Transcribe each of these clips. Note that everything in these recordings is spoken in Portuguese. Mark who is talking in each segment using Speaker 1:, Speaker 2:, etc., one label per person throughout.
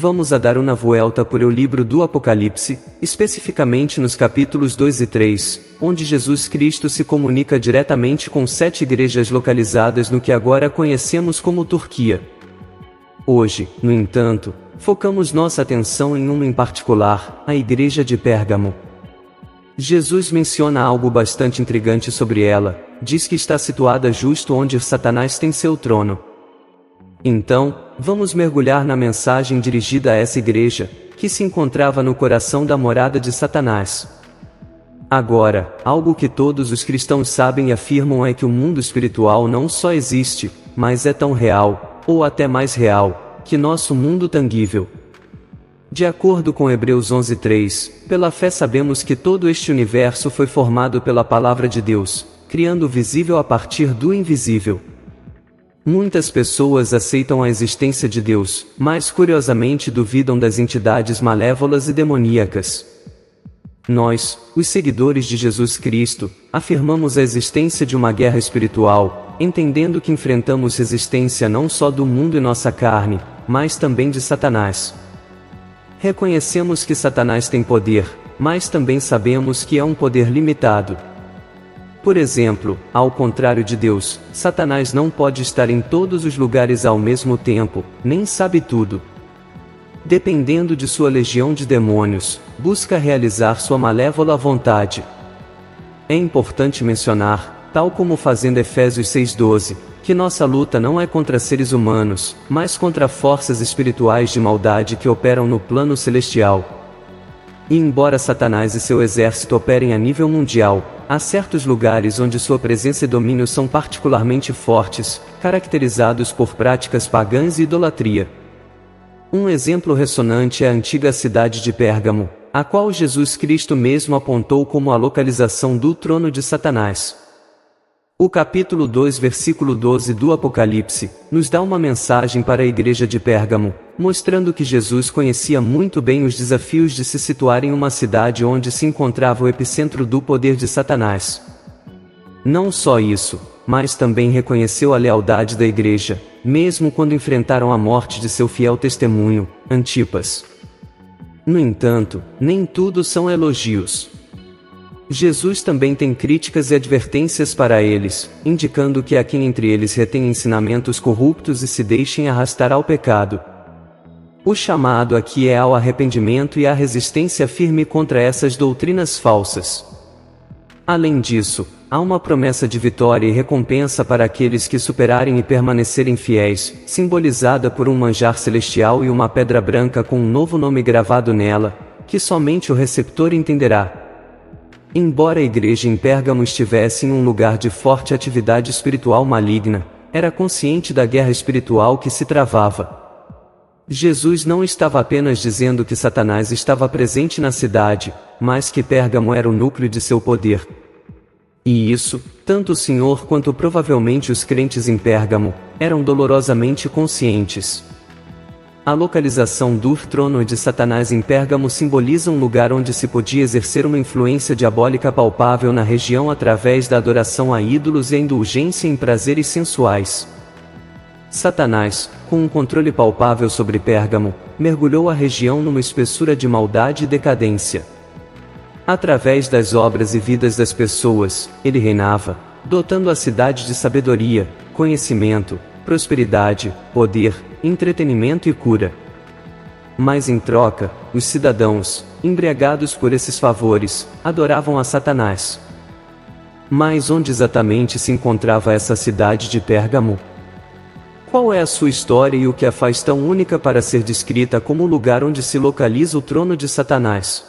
Speaker 1: vamos a dar uma volta por o livro do Apocalipse, especificamente nos capítulos 2 e 3, onde Jesus Cristo se comunica diretamente com 7 igrejas localizadas no que agora conhecemos como Turquia. Hoje, no entanto, focamos nossa atenção em uma em particular, a igreja de Pérgamo. Jesus menciona algo bastante intrigante sobre ela, diz que está situada justo onde Satanás tem seu trono. Então, vamos mergulhar na mensagem dirigida a essa igreja, que se encontrava no coração da morada de Satanás. Agora, algo que todos os cristãos sabem e afirmam é que o mundo espiritual não só existe, mas é tão real, ou até mais real, que nosso mundo tangível. De acordo com Hebreus 11:3, pela fé sabemos que todo este universo foi formado pela palavra de Deus, criando o visível a partir do invisível. Muitas pessoas aceitam a existência de Deus, mas curiosamente duvidam das entidades malévolas e demoníacas. Nós, os seguidores de Jesus Cristo, afirmamos a existência de uma guerra espiritual, entendendo que enfrentamos resistência não só do mundo e nossa carne, mas também de Satanás. Reconhecemos que Satanás tem poder, mas também sabemos que é um poder limitado. Por exemplo, ao contrário de Deus, Satanás não pode estar em todos os lugares ao mesmo tempo, nem sabe tudo. Dependendo de sua legião de demônios, busca realizar sua malévola vontade. É importante mencionar, tal como fazendo Efésios 6:12, que nossa luta não é contra seres humanos, mas contra forças espirituais de maldade que operam no plano celestial. E embora Satanás e seu exército operem a nível mundial, há certos lugares onde sua presença e domínio são particularmente fortes, caracterizados por práticas pagãs e idolatria. Um exemplo ressonante é a antiga cidade de Pérgamo, a qual Jesus Cristo mesmo apontou como a localização do trono de Satanás. O capítulo 2 versículo 12 do Apocalipse, nos dá uma mensagem para a igreja de Pérgamo, mostrando que Jesus conhecia muito bem os desafios de se situar em uma cidade onde se encontrava o epicentro do poder de Satanás. Não só isso, mas também reconheceu a lealdade da igreja, mesmo quando enfrentaram a morte de seu fiel testemunho, Antipas. No entanto, nem tudo são elogios. Jesus também tem críticas e advertências para eles, indicando que há quem entre eles retém ensinamentos corruptos e se deixem arrastar ao pecado. O chamado aqui é ao arrependimento e à resistência firme contra essas doutrinas falsas. Além disso, há uma promessa de vitória e recompensa para aqueles que superarem e permanecerem fiéis, simbolizada por um manjar celestial e uma pedra branca com um novo nome gravado nela, que somente o receptor entenderá. Embora a igreja em Pérgamo estivesse em um lugar de forte atividade espiritual maligna, era consciente da guerra espiritual que se travava. Jesus não estava apenas dizendo que Satanás estava presente na cidade, mas que Pérgamo era o núcleo de seu poder. E isso, tanto o Senhor quanto provavelmente os crentes em Pérgamo, eram dolorosamente conscientes. A localização do trono de Satanás em Pérgamo simboliza um lugar onde se podia exercer uma influência diabólica palpável na região através da adoração a ídolos e a indulgência em prazeres sensuais. Satanás, com um controle palpável sobre Pérgamo, mergulhou a região numa espessura de maldade e decadência. Através das obras e vidas das pessoas, ele reinava, dotando a cidade de sabedoria, conhecimento, prosperidade, poder, entretenimento e cura. Mas em troca, os cidadãos, embriagados por esses favores, adoravam a Satanás. Mas onde exatamente se encontrava essa cidade de Pérgamo? Qual é a sua história e o que a faz tão única para ser descrita como o lugar onde se localiza o trono de Satanás?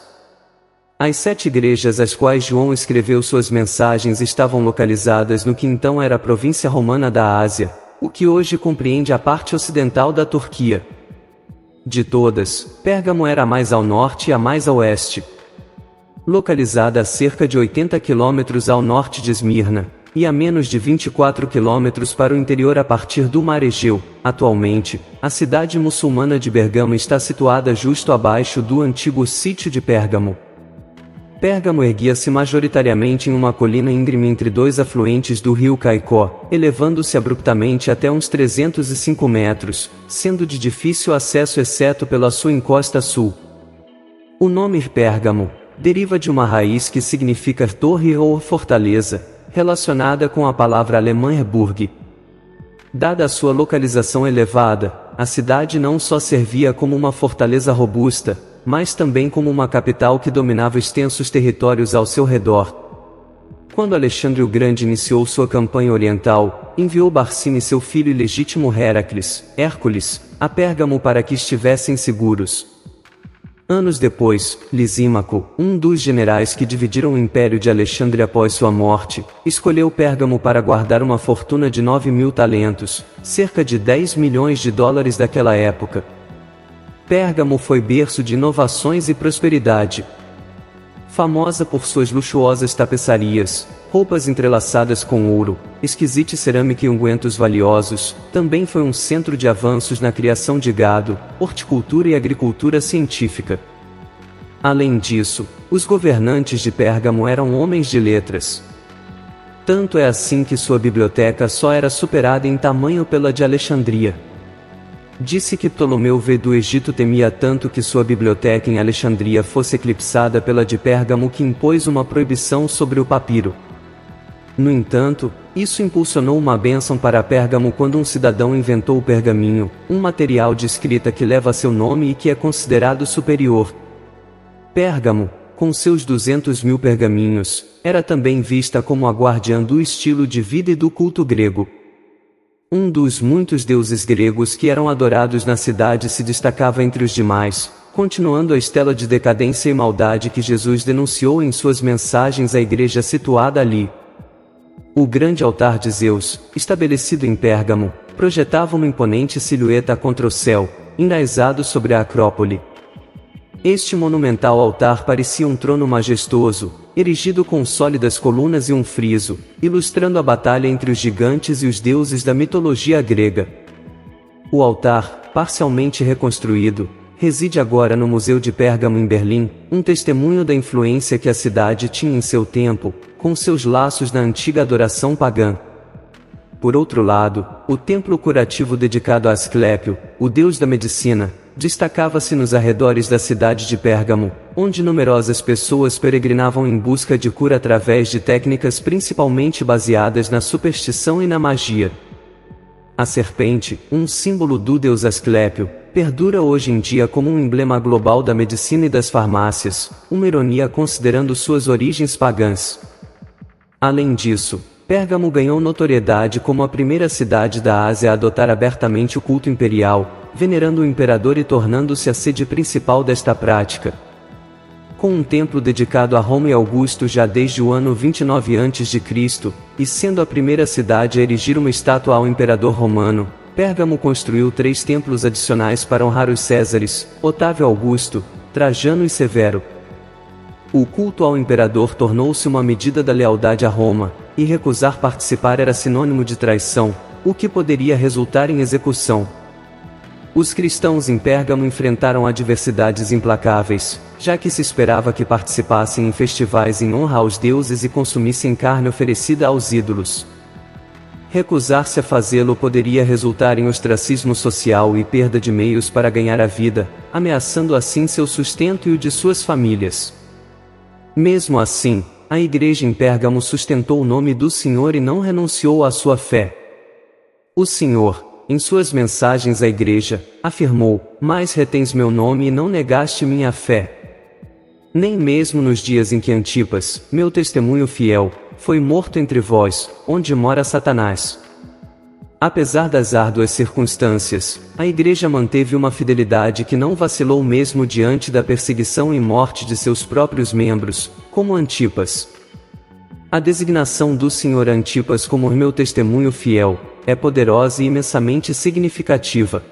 Speaker 1: As 7 igrejas às quais João escreveu suas mensagens estavam localizadas no que então era a província romana da Ásia, o que hoje compreende a parte ocidental da Turquia. De todas, Pérgamo era a mais ao norte e a mais a oeste. Localizada a cerca de 80 quilômetros ao norte de Esmirna, e a menos de 24 quilômetros para o interior a partir do Mar Egeu, atualmente, a cidade muçulmana de Bergamo está situada justo abaixo do antigo sítio de Pérgamo. Pérgamo erguia-se majoritariamente em uma colina íngreme entre dois afluentes do rio Caicó, elevando-se abruptamente até uns 305 metros, sendo de difícil acesso exceto pela sua encosta sul. O nome Pérgamo deriva de uma raiz que significa torre ou fortaleza, relacionada com a palavra alemã Burg. Dada a sua localização elevada, a cidade não só servia como uma fortaleza robusta, mas também como uma capital que dominava extensos territórios ao seu redor. Quando Alexandre o Grande iniciou sua campanha oriental, enviou Barcine e seu filho ilegítimo Hércules, a Pérgamo para que estivessem seguros. Anos depois, Lisímaco, um dos generais que dividiram o império de Alexandre após sua morte, escolheu Pérgamo para guardar uma fortuna de 9.000 talentos, cerca de 10 milhões de dólares daquela época. Pérgamo foi berço de inovações e prosperidade. Famosa por suas luxuosas tapeçarias, roupas entrelaçadas com ouro, exquisita cerâmica e ungüentos valiosos, também foi um centro de avanços na criação de gado, horticultura e agricultura científica. Além disso, os governantes de Pérgamo eram homens de letras. Tanto é assim que sua biblioteca só era superada em tamanho pela de Alexandria. Disse que Ptolomeu V do Egito temia tanto que sua biblioteca em Alexandria fosse eclipsada pela de Pérgamo que impôs uma proibição sobre o papiro. No entanto, isso impulsionou uma bênção para Pérgamo quando um cidadão inventou o pergaminho, um material de escrita que leva seu nome e que é considerado superior. Pérgamo, com seus 200.000 pergaminhos, era também vista como a guardiã do estilo de vida e do culto grego. Um dos muitos deuses gregos que eram adorados na cidade se destacava entre os demais, continuando a estela de decadência e maldade que Jesus denunciou em suas mensagens à igreja situada ali. O grande altar de Zeus, estabelecido em Pérgamo, projetava uma imponente silhueta contra o céu, enraizado sobre a Acrópole. Este monumental altar parecia um trono majestoso, erigido com sólidas colunas e um friso, ilustrando a batalha entre os gigantes e os deuses da mitologia grega. O altar, parcialmente reconstruído, reside agora no Museu de Pérgamo em Berlim, um testemunho da influência que a cidade tinha em seu tempo, com seus laços na antiga adoração pagã. Por outro lado, o templo curativo dedicado a Asclépio, o deus da medicina, destacava-se nos arredores da cidade de Pérgamo, onde numerosas pessoas peregrinavam em busca de cura através de técnicas principalmente baseadas na superstição e na magia. A serpente, um símbolo do deus Asclépio, perdura hoje em dia como um emblema global da medicina e das farmácias, uma ironia considerando suas origens pagãs. Além disso, Pérgamo ganhou notoriedade como a primeira cidade da Ásia a adotar abertamente o culto imperial, venerando o imperador e tornando-se a sede principal desta prática. Com um templo dedicado a Roma e Augusto já desde o ano 29 a.C., e sendo a primeira cidade a erigir uma estátua ao imperador romano, Pérgamo construiu 3 templos adicionais para honrar os Césares, Otávio Augusto, Trajano e Severo. O culto ao imperador tornou-se uma medida da lealdade a Roma, e recusar participar era sinônimo de traição, o que poderia resultar em execução. Os cristãos em Pérgamo enfrentaram adversidades implacáveis, já que se esperava que participassem em festivais em honra aos deuses e consumissem carne oferecida aos ídolos. Recusar-se a fazê-lo poderia resultar em ostracismo social e perda de meios para ganhar a vida, ameaçando assim seu sustento e o de suas famílias. Mesmo assim, a igreja em Pérgamo sustentou o nome do Senhor e não renunciou à sua fé. O Senhor, em suas mensagens à igreja, afirmou: "Mas retens meu nome e não negaste minha fé." Nem mesmo nos dias em que Antipas, meu testemunho fiel, foi morto entre vós, onde mora Satanás. Apesar das árduas circunstâncias, a igreja manteve uma fidelidade que não vacilou mesmo diante da perseguição e morte de seus próprios membros, como Antipas. A designação do Senhor Antipas como meu testemunho fiel é poderosa e imensamente significativa.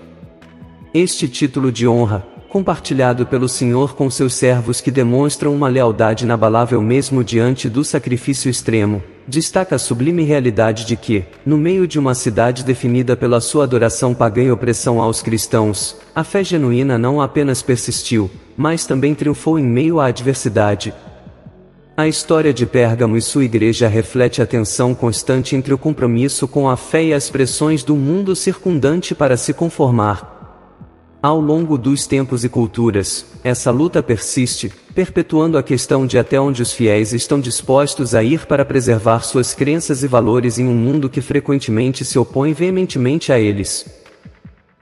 Speaker 1: Este título de honra, compartilhado pelo Senhor com seus servos que demonstram uma lealdade inabalável mesmo diante do sacrifício extremo, destaca a sublime realidade de que, no meio de uma cidade definida pela sua adoração pagã e opressão aos cristãos, a fé genuína não apenas persistiu, mas também triunfou em meio à adversidade. A história de Pérgamo e sua igreja reflete a tensão constante entre o compromisso com a fé e as pressões do mundo circundante para se conformar. Ao longo dos tempos e culturas, essa luta persiste, perpetuando a questão de até onde os fiéis estão dispostos a ir para preservar suas crenças e valores em um mundo que frequentemente se opõe veementemente a eles.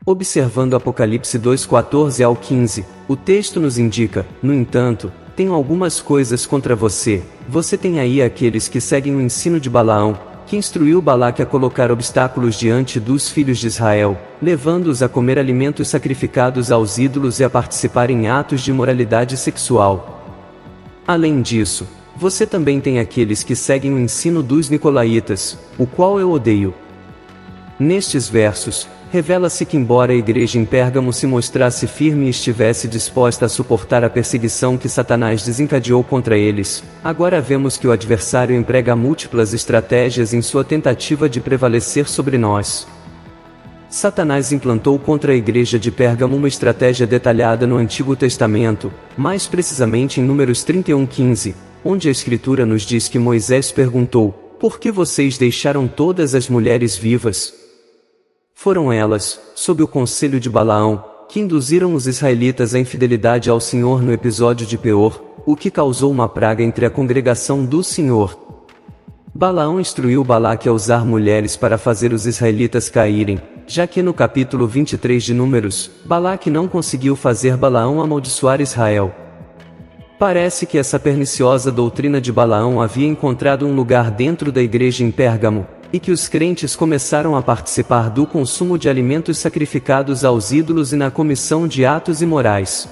Speaker 1: Observando Apocalipse 2:14 ao 15, o texto nos indica: no entanto, tenho algumas coisas contra você. Você tem aí aqueles que seguem o ensino de Balaão, que instruiu Balaque a colocar obstáculos diante dos filhos de Israel, levando-os a comer alimentos sacrificados aos ídolos e a participar em atos de imoralidade sexual. Além disso, você também tem aqueles que seguem o ensino dos nicolaítas, o qual eu odeio. Nestes versos, revela-se que embora a igreja em Pérgamo se mostrasse firme e estivesse disposta a suportar a perseguição que Satanás desencadeou contra eles, agora vemos que o adversário emprega múltiplas estratégias em sua tentativa de prevalecer sobre nós. Satanás implantou contra a igreja de Pérgamo uma estratégia detalhada no Antigo Testamento, mais precisamente em Números 31:15, onde a Escritura nos diz que Moisés perguntou: por que vocês deixaram todas as mulheres vivas? Foram elas, sob o conselho de Balaão, que induziram os israelitas à infidelidade ao Senhor no episódio de Peor, o que causou uma praga entre a congregação do Senhor. Balaão instruiu Balaque a usar mulheres para fazer os israelitas caírem, já que no capítulo 23 de Números, Balaque não conseguiu fazer Balaão amaldiçoar Israel. Parece que essa perniciosa doutrina de Balaão havia encontrado um lugar dentro da igreja em Pérgamo, e que os crentes começaram a participar do consumo de alimentos sacrificados aos ídolos e na comissão de atos imorais.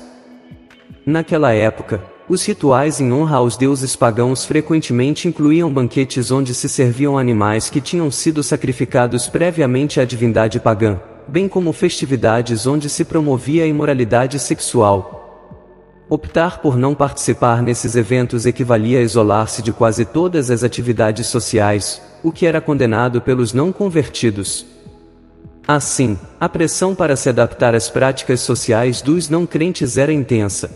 Speaker 1: Naquela época, os rituais em honra aos deuses pagãos frequentemente incluíam banquetes onde se serviam animais que tinham sido sacrificados previamente à divindade pagã, bem como festividades onde se promovia a imoralidade sexual. Optar por não participar nesses eventos equivalia a isolar-se de quase todas as atividades sociais, o que era condenado pelos não convertidos. Assim, a pressão para se adaptar às práticas sociais dos não crentes era intensa.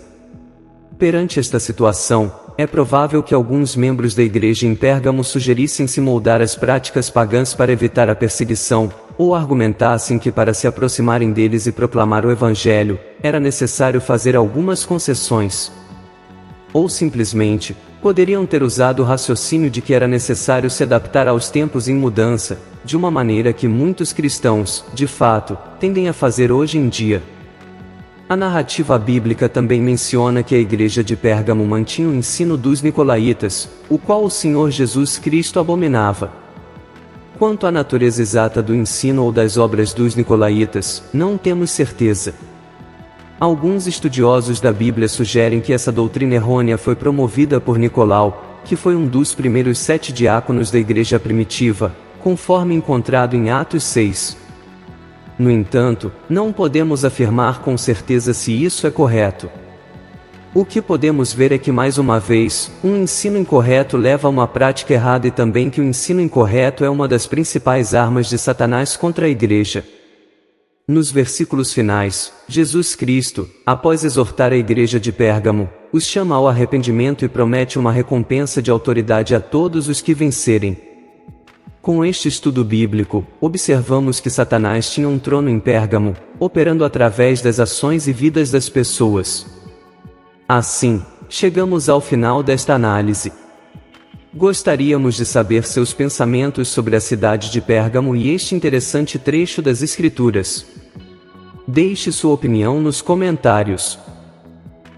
Speaker 1: Perante esta situação, é provável que alguns membros da igreja em Pérgamo sugerissem se moldar às práticas pagãs para evitar a perseguição, ou argumentassem que para se aproximarem deles e proclamar o Evangelho, era necessário fazer algumas concessões. Ou simplesmente, poderiam ter usado o raciocínio de que era necessário se adaptar aos tempos em mudança, de uma maneira que muitos cristãos, de fato, tendem a fazer hoje em dia. A narrativa bíblica também menciona que a igreja de Pérgamo mantinha o ensino dos nicolaítas, o qual o Senhor Jesus Cristo abominava. Quanto à natureza exata do ensino ou das obras dos nicolaítas, não temos certeza. Alguns estudiosos da Bíblia sugerem que essa doutrina errônea foi promovida por Nicolau, que foi um dos primeiros 7 diáconos da igreja primitiva, conforme encontrado em Atos 6. No entanto, não podemos afirmar com certeza se isso é correto. O que podemos ver é que mais uma vez, um ensino incorreto leva a uma prática errada e também que o ensino incorreto é uma das principais armas de Satanás contra a igreja. Nos versículos finais, Jesus Cristo, após exortar a igreja de Pérgamo, os chama ao arrependimento e promete uma recompensa de autoridade a todos os que vencerem. Com este estudo bíblico, observamos que Satanás tinha um trono em Pérgamo, operando através das ações e vidas das pessoas. Assim, chegamos ao final desta análise. Gostaríamos de saber seus pensamentos sobre a cidade de Pérgamo e este interessante trecho das Escrituras. Deixe sua opinião nos comentários.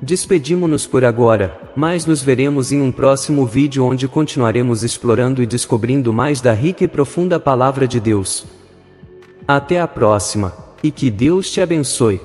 Speaker 1: Despedimo-nos por agora, mas nos veremos em um próximo vídeo onde continuaremos explorando e descobrindo mais da rica e profunda Palavra de Deus. Até a próxima, e que Deus te abençoe.